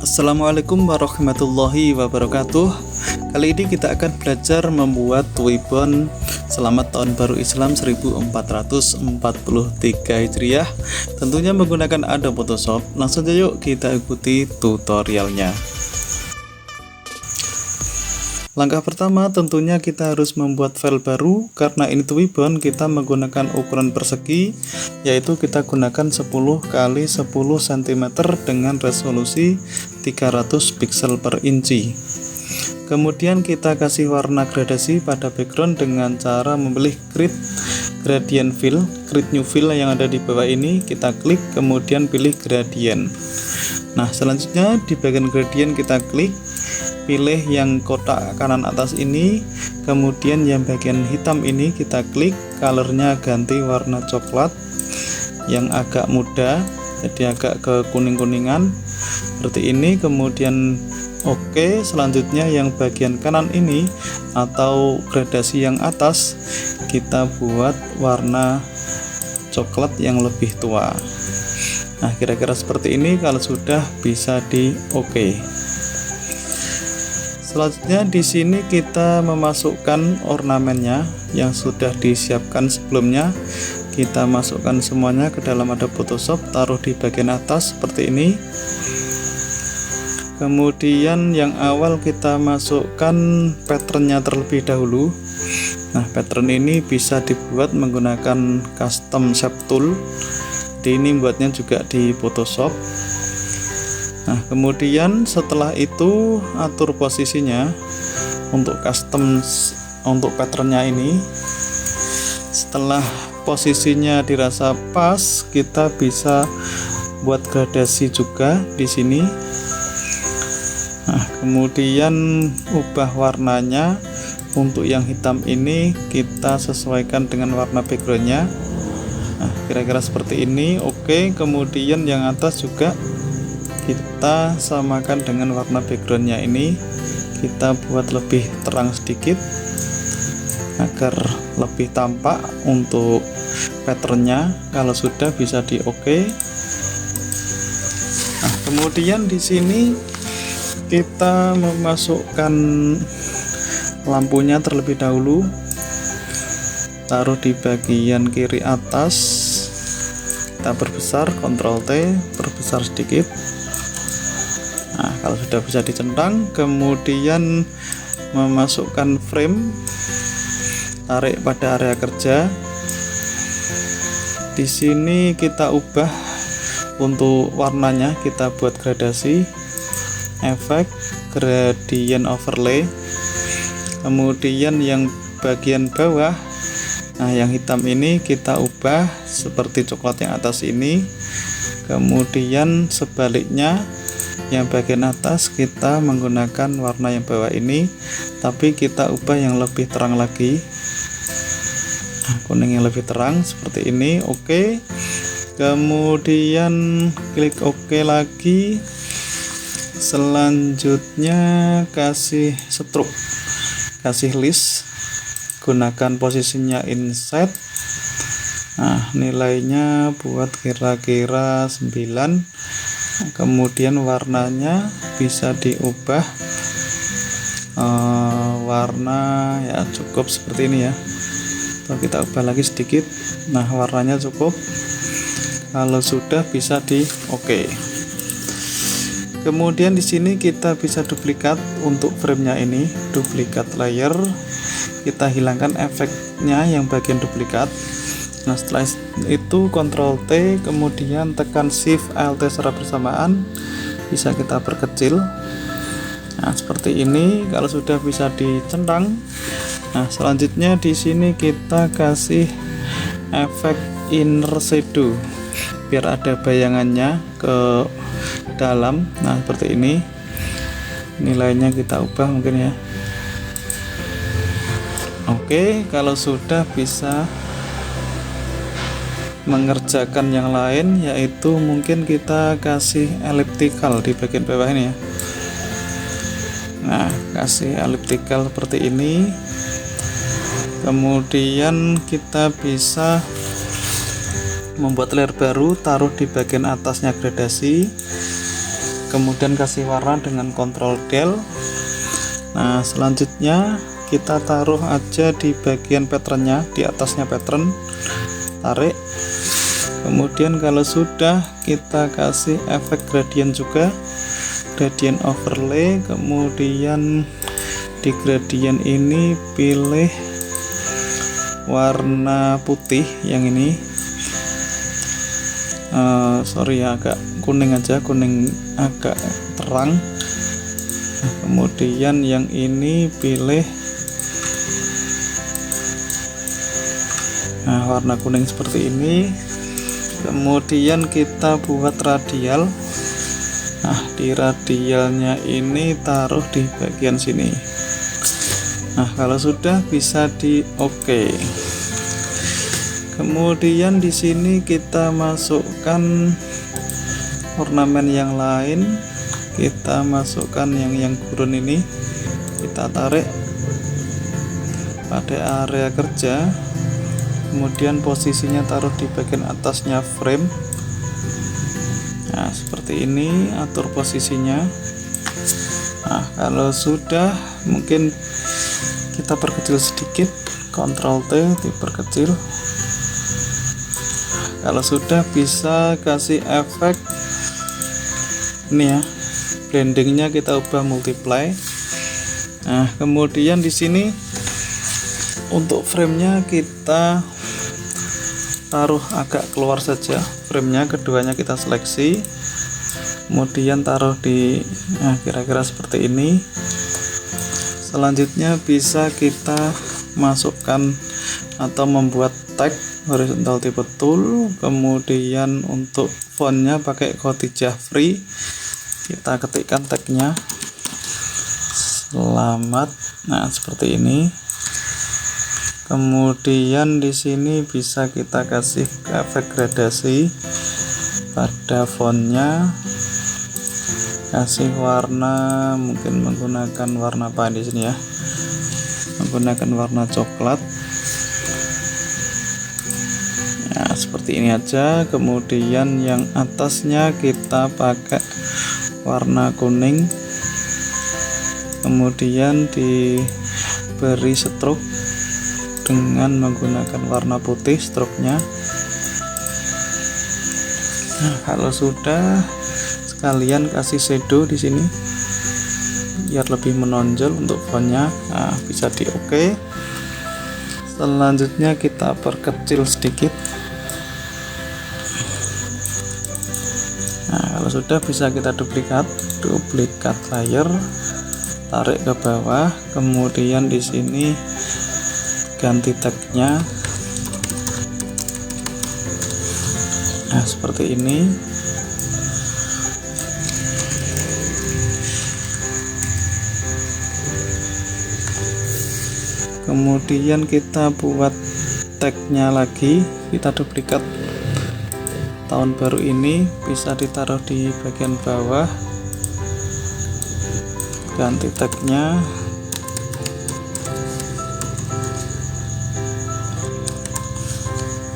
Assalamualaikum warahmatullahi wabarakatuh. Kali ini kita akan belajar membuat ribbon selamat tahun baru Islam 1443 Hijriah, tentunya menggunakan Adobe Photoshop. Langsung saja yuk kita ikuti tutorialnya. Langkah pertama tentunya kita harus membuat file baru. Karena ini ribbon, kita menggunakan ukuran persegi, yaitu kita gunakan 10 x 10 cm dengan resolusi 300 pixel per inci. Kemudian kita kasih warna gradasi pada background dengan cara memilih gradient fill, create new fill yang ada di bawah ini. Kita klik, kemudian pilih gradient. Nah, selanjutnya di bagian gradient kita klik, pilih yang kotak kanan atas ini, kemudian yang bagian hitam ini kita klik, colornya ganti warna coklat yang agak muda, jadi agak ke kuning-kuningan seperti ini. Kemudian oke, selanjutnya yang bagian kanan ini atau gradasi yang atas kita buat warna coklat yang lebih tua. Nah, kira-kira seperti ini. Kalau sudah, bisa di oke. Selanjutnya di sini kita memasukkan ornamennya yang sudah disiapkan sebelumnya. Kita masukkan semuanya ke dalam Adobe Photoshop, taruh di bagian atas seperti ini. Kemudian yang awal kita masukkan patternnya terlebih dahulu. Nah, pattern ini bisa dibuat menggunakan custom shape tool. Ini buatnya juga di Photoshop. Nah, kemudian setelah itu atur posisinya untuk custom untuk patternnya ini. Setelah posisinya dirasa pas, kita bisa buat gradasi juga di sini. Nah, kemudian ubah warnanya. Untuk yang hitam ini kita sesuaikan dengan warna backgroundnya. Nah, kira-kira seperti ini. Oke, kemudian yang atas juga kita samakan dengan warna backgroundnya ini. Kita buat lebih terang sedikit agar lebih tampak untuk patternnya. Kalau sudah, bisa di oke. Nah, kemudian di sini kita memasukkan lampunya terlebih dahulu, taruh di bagian kiri atas. Kita perbesar, Ctrl T, perbesar sedikit. Nah, kalau sudah bisa dicentang, kemudian memasukkan frame, tarik pada area kerja. Di sini kita ubah untuk warnanya, kita buat gradasi, efek, gradient overlay. Kemudian yang bagian bawah, nah yang hitam ini kita ubah seperti coklat yang atas ini. Kemudian sebaliknya, yang bagian atas kita menggunakan warna yang bawah ini, tapi kita ubah yang lebih terang lagi, kuning yang lebih terang seperti ini. Oke, kemudian klik oke lagi. Selanjutnya kasih stroke, kasih list, gunakan posisinya inset. Nah, nilainya buat kira-kira 9. Kemudian warnanya bisa diubah warna ya cukup seperti ini ya. Kalau kita ubah lagi sedikit. Nah, warnanya cukup. Kalau sudah, bisa di oke. Kemudian di sini kita bisa duplikat untuk framenya ini, duplikat layer. Kita hilangkan efeknya yang bagian duplikat. Nah, setelah itu Ctrl T, kemudian tekan Shift Alt secara bersamaan. Bisa kita perkecil. Nah, seperti ini. Kalau sudah, bisa dicentang. Nah, selanjutnya di sini kita kasih efek inner shadow biar ada bayangannya ke dalam. Nah, seperti ini. Nilainya kita ubah mungkin ya. Oke, kalau sudah, bisa mengerjakan yang lain, yaitu mungkin kita kasih elliptical di bagian bawah ini ya. Nah, kasih elliptical seperti ini. Kemudian kita bisa membuat layer baru, taruh di bagian atasnya gradasi. kemudian kasih warna dengan Ctrl Del. Nah, selanjutnya kita taruh aja di bagian patternnya, di atasnya pattern, tarik. Kemudian kalau sudah, kita kasih efek gradient juga, gradient overlay. Kemudian di gradient ini pilih warna putih yang ini, sorry ya, agak kuning aja, kuning agak terang. Nah, kemudian yang ini pilih warna kuning seperti ini. Kemudian kita buat radial. Nah, di radialnya ini taruh di bagian sini. Nah, kalau sudah bisa di oke. Kemudian di sini kita masukkan ornamen yang lain. Kita masukkan yang gurun ini, kita tarik pada area kerja, kemudian posisinya taruh di bagian atasnya frame. Nah, seperti ini, atur posisinya. Nah, kalau sudah, mungkin kita perkecil sedikit, Ctrl T diperkecil. Kalau sudah, bisa kasih efek ini ya, blendingnya kita ubah multiply. Nah, kemudian di sini untuk framenya kita taruh agak keluar saja, framenya keduanya kita seleksi, kemudian taruh di kira-kira seperti ini. Selanjutnya bisa kita masukkan atau membuat tag horizontal type tool. Kemudian untuk fontnya pakai Khadijah Free, kita ketikkan tagnya selamat. Nah, seperti ini. Kemudian di sini bisa kita kasih efek gradasi pada fontnya, kasih warna, mungkin menggunakan warna apa di sini ya, menggunakan warna coklat. Ya, seperti ini aja. Kemudian yang atasnya kita pakai warna kuning, kemudian diberi stroke dengan menggunakan warna putih stroke-nya. Nah, kalau sudah, sekalian kasih shadow di sini biar lebih menonjol untuk fontnya. Nah, bisa di oke. Selanjutnya kita perkecil sedikit. Nah, kalau sudah, bisa kita duplikat layer, tarik ke bawah, kemudian di sini ganti tagnya. Nah, seperti ini. Kemudian kita buat tagnya lagi, kita duplikat tahun baru ini, bisa ditaruh di bagian bawah, ganti tagnya.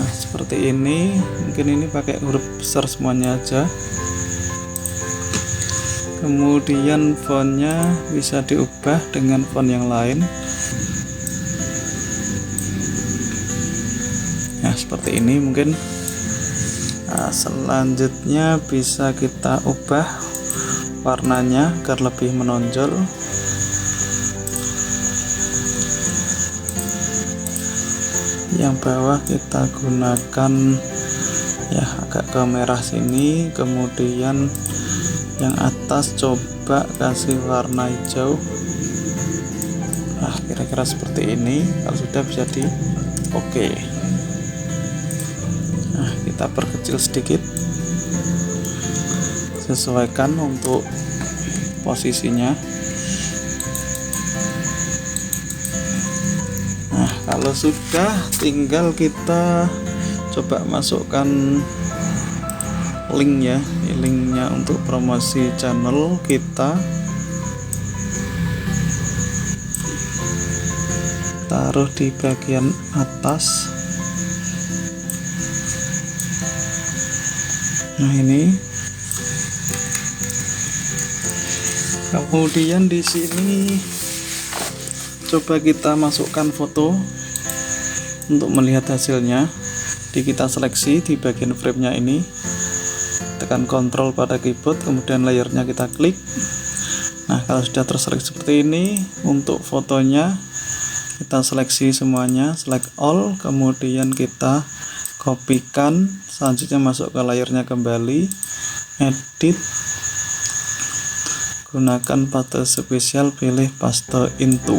Nah, seperti ini. Mungkin ini pakai huruf besar semuanya aja. Kemudian fontnya bisa diubah dengan font yang lain. Nah, seperti ini mungkin. Nah, selanjutnya bisa kita ubah warnanya agar lebih menonjol. Yang bawah kita gunakan ya agak ke merah sini, kemudian yang atas coba kasih warna hijau. Nah, kira-kira seperti ini. Kalau sudah, bisa di oke. Nah, kita perkecil sedikit, sesuaikan untuk posisinya. Nah, kalau sudah, tinggal kita coba masukkan link ya, linknya untuk promosi channel kita, taruh di bagian atas. Nah, ini Kemudian di sini coba kita masukkan foto untuk melihat hasilnya. Kita seleksi di bagian frame-nya ini, tekan Ctrl pada keyboard, kemudian layernya kita klik. Nah, kalau sudah terseleksi seperti ini, untuk fotonya kita seleksi semuanya, select all, kemudian kita kopikan, selanjutnya masuk ke layernya kembali, edit, gunakan paste spesial, pilih paste into,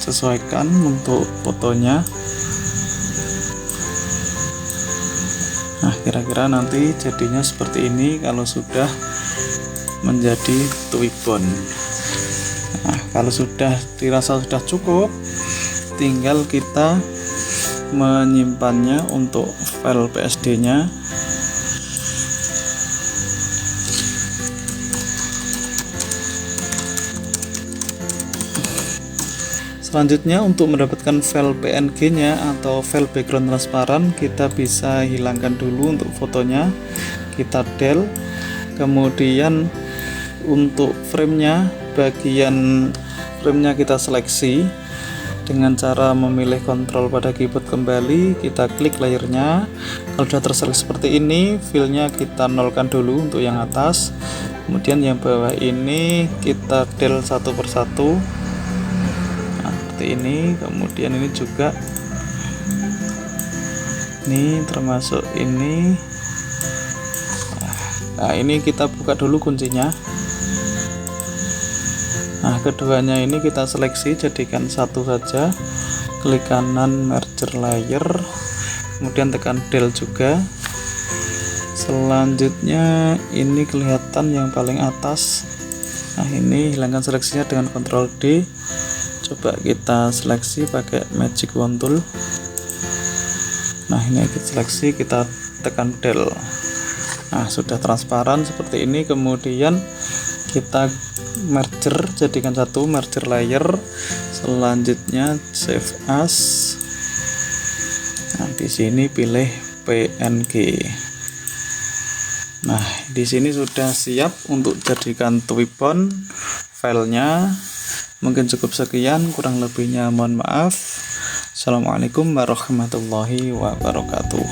sesuaikan untuk fotonya. Nah, kira-kira nanti jadinya seperti ini kalau sudah menjadi Tuibon. Nah, kalau sudah dirasa sudah cukup, tinggal kita menyimpannya untuk file PSD-nya. Selanjutnya, untuk mendapatkan file PNG-nya atau file background transparan, kita bisa hilangkan dulu untuk fotonya. Kita del, kemudian untuk frame-nya, bagian frame-nya kita seleksi dengan cara memilih kontrol pada keyboard kembali, kita klik layernya. Kalau sudah terseleksi seperti ini, filenya kita nolkan dulu untuk yang atas, kemudian yang bawah ini kita del satu persatu. Nah, seperti ini. Kemudian ini juga, ini termasuk ini. Nah, ini kita buka dulu kuncinya. Nah, keduanya ini kita seleksi, jadikan satu saja, klik kanan merger layer, kemudian tekan del juga. Selanjutnya ini kelihatan yang paling atas. Nah, ini hilangkan seleksinya dengan Ctrl D. Coba kita seleksi pakai magic wand tool. Nah, ini kita seleksi, kita tekan del. Nah, sudah transparan seperti ini. Kemudian kita merger, jadikan satu, merger layer. Selanjutnya save as. Nah, di sini pilih PNG. Nah, di sini sudah siap untuk jadikan Tuibon filenya. Mungkin cukup sekian, kurang lebihnya mohon maaf. Assalamualaikum warahmatullahi wabarakatuh.